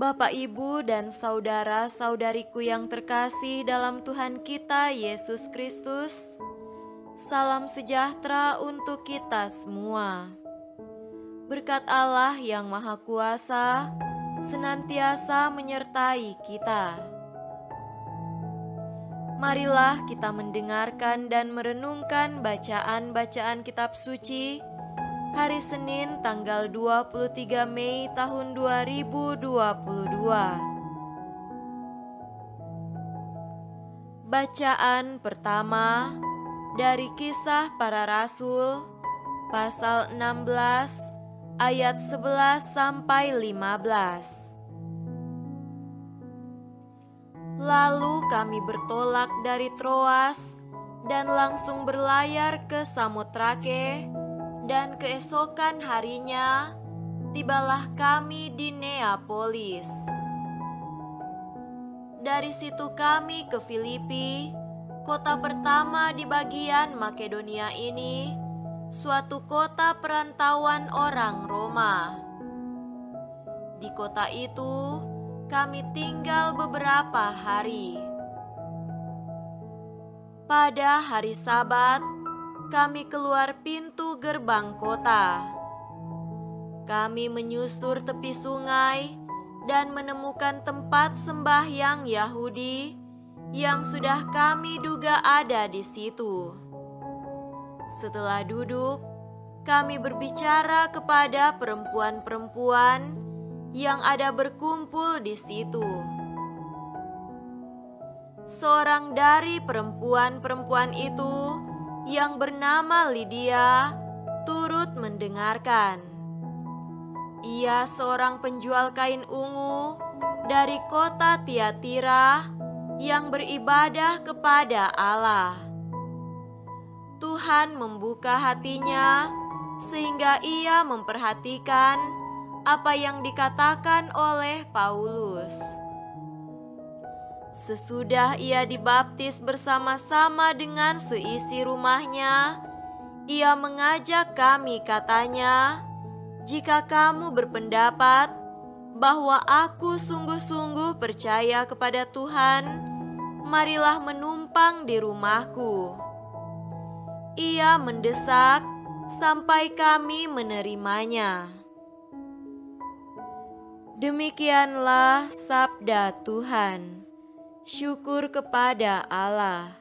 Bapak, Ibu, dan saudara-saudariku yang terkasih dalam Tuhan kita Yesus Kristus, salam sejahtera untuk kita semua. Berkat Allah yang Maha Kuasa senantiasa menyertai kita. Marilah kita mendengarkan dan merenungkan bacaan-bacaan kitab suci hari Senin tanggal 23 Mei tahun 2022. Bacaan pertama dari Kisah Para Rasul pasal 16 ayat 11 sampai 15. Lalu kami bertolak dari Troas dan langsung berlayar ke Samotrake, dan keesokan harinya tibalah kami di Neapolis. Dari situ kami ke Filipi, kota pertama di bagian Makedonia ini, suatu kota perantauan orang Roma. Di kota itu kami tinggal beberapa hari. Pada hari Sabat, kami keluar pintu gerbang kota. Kami menyusur tepi sungai dan menemukan tempat sembahyang Yahudi yang sudah kami duga ada di situ. Setelah duduk, kami berbicara kepada perempuan-perempuan yang ada berkumpul di situ. Seorang dari perempuan-perempuan itu yang bernama Lydia turut mendengarkan. Ia seorang penjual kain ungu dari kota Tiatira yang beribadah kepada Allah. Tuhan membuka hatinya sehingga ia memperhatikan apa yang dikatakan oleh Paulus. Sesudah ia dibaptis bersama-sama dengan seisi rumahnya, ia mengajak kami, katanya, "Jika kamu berpendapat bahwa aku sungguh-sungguh percaya kepada Tuhan, marilah menumpang di rumahku." Ia mendesak sampai kami menerimanya. Demikianlah sabda Tuhan. Syukur kepada Allah.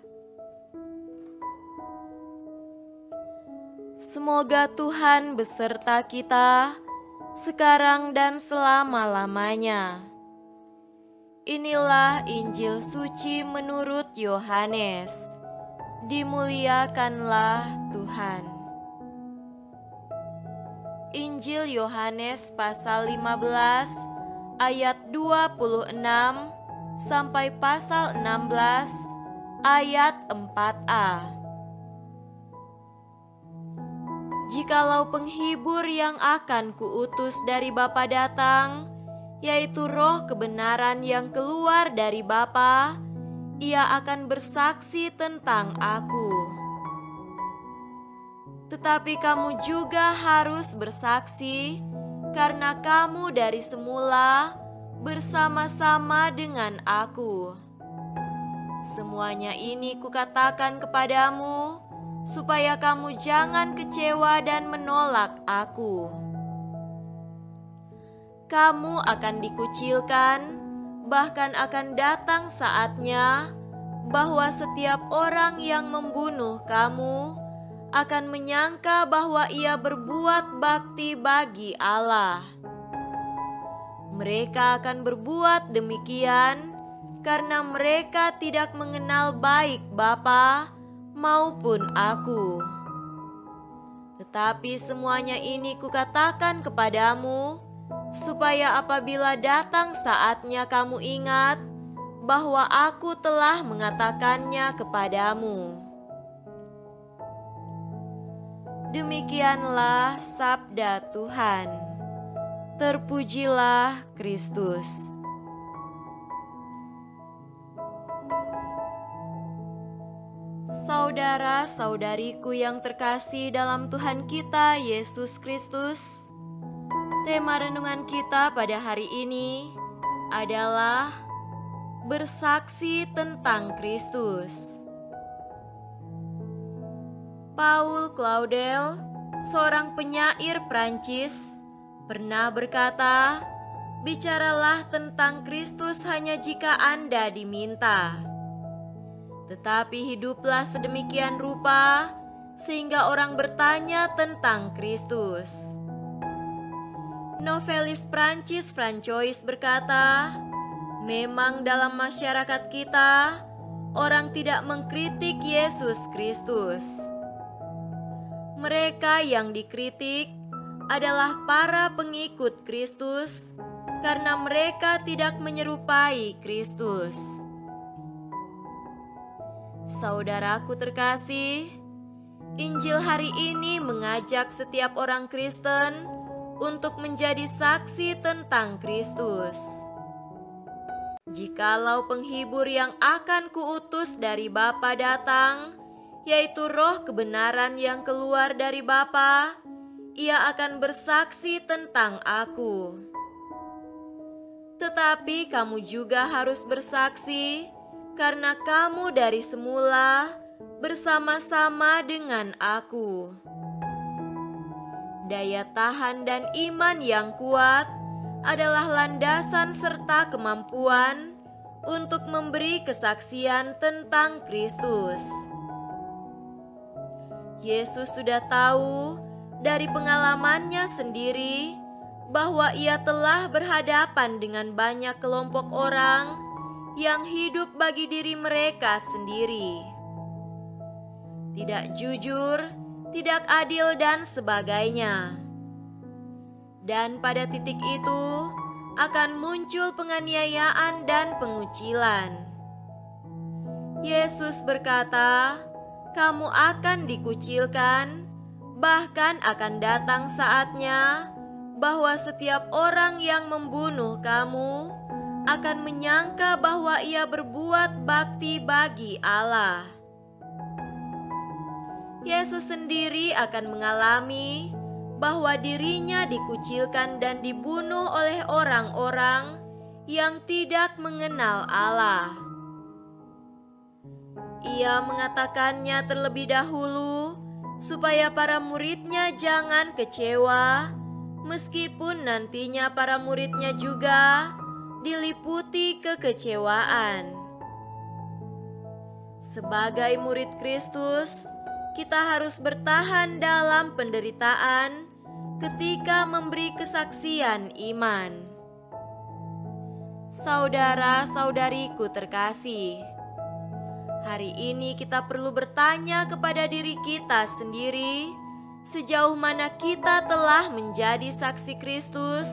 Semoga Tuhan beserta kita sekarang dan selama-lamanya. Inilah Injil suci menurut Yohanes. Dimuliakanlah Tuhan. Injil Yohanes pasal 15 ayat 26 sampai pasal 16 ayat 4a. Jikalau penghibur yang akan kuutus dari Bapa datang, yaitu Roh kebenaran yang keluar dari Bapa, ia akan bersaksi tentang aku. Tetapi kamu juga harus bersaksi, karena kamu dari semula bersama-sama dengan aku. Semuanya ini kukatakan kepadamu, supaya kamu jangan kecewa dan menolak aku. Kamu akan dikucilkan, bahkan akan datang saatnya bahwa setiap orang yang membunuh kamu akan menyangka bahwa ia berbuat bakti bagi Allah. Mereka akan berbuat demikian karena mereka tidak mengenal baik Bapa maupun aku. Tetapi semuanya ini kukatakan kepadamu, supaya apabila datang saatnya kamu ingat bahwa aku telah mengatakannya kepadamu. Demikianlah sabda Tuhan. Terpujilah Kristus. Saudara-saudariku yang terkasih dalam Tuhan kita Yesus Kristus, tema renungan kita pada hari ini adalah bersaksi tentang Kristus. Paul Claudel, seorang penyair Prancis, pernah berkata, "Bicaralah tentang Kristus hanya jika Anda diminta. Tetapi hiduplah sedemikian rupa sehingga orang bertanya tentang Kristus." Novelis Prancis Francois berkata, "Memang dalam masyarakat kita, orang tidak mengkritik Yesus Kristus. Mereka yang dikritik adalah para pengikut Kristus karena mereka tidak menyerupai Kristus." Saudaraku terkasih, Injil hari ini mengajak setiap orang Kristen untuk menjadi saksi tentang Kristus. Jikalau penghibur yang akan kuutus dari Bapa datang, yaitu Roh kebenaran yang keluar dari Bapa, Ia akan bersaksi tentang aku. Tetapi kamu juga harus bersaksi, karena kamu dari semula bersama-sama dengan aku. Daya tahan dan iman yang kuat adalah landasan serta kemampuan untuk memberi kesaksian tentang Kristus. Yesus sudah tahu dari pengalamannya sendiri bahwa Ia telah berhadapan dengan banyak kelompok orang yang hidup bagi diri mereka sendiri, tidak jujur, tidak adil, dan sebagainya. Dan pada titik itu akan muncul penganiayaan dan pengucilan. Yesus berkata, "Kamu akan dikucilkan, bahkan akan datang saatnya bahwa setiap orang yang membunuh kamu akan menyangka bahwa ia berbuat bakti bagi Allah." Yesus sendiri akan mengalami bahwa dirinya dikucilkan dan dibunuh oleh orang-orang yang tidak mengenal Allah. Ia mengatakannya terlebih dahulu supaya para muridnya jangan kecewa, meskipun nantinya para muridnya juga diliputi kekecewaan. Sebagai murid Kristus, kita harus bertahan dalam penderitaan ketika memberi kesaksian iman. Saudara-saudariku terkasih, hari ini kita perlu bertanya kepada diri kita sendiri, sejauh mana kita telah menjadi saksi Kristus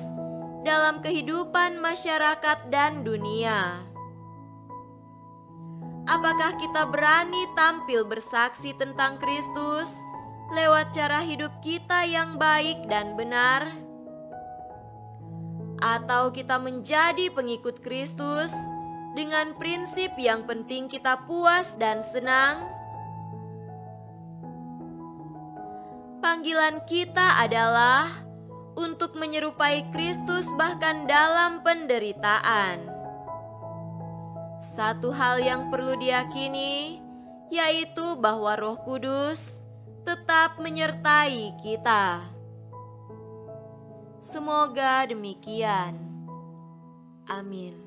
dalam kehidupan masyarakat dan dunia. Apakah kita berani tampil bersaksi tentang Kristus lewat cara hidup kita yang baik dan benar? Atau kita menjadi pengikut Kristus dengan prinsip yang penting kita puas dan senang? Panggilan kita adalah untuk menyerupai Kristus bahkan dalam penderitaan. Satu hal yang perlu diyakini, yaitu bahwa Roh Kudus tetap menyertai kita. Semoga demikian. Amin.